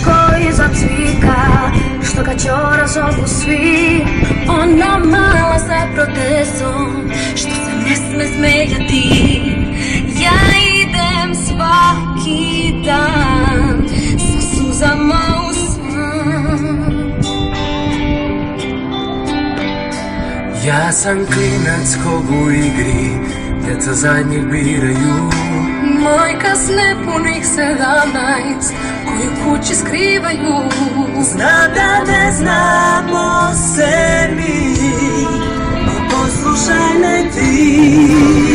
koji zacvika, što ga ćora zovu svi. Ona mala sa protezom, što se ne sme smejati. Ja idem svaki dan sa suzama u svan. Ja sam klinac kog u igri djeca zadnjih biraju. Majka s nepunih 17 koju kući skrivaju. Znam da ne znamo se mi, pa poslušaj me ti.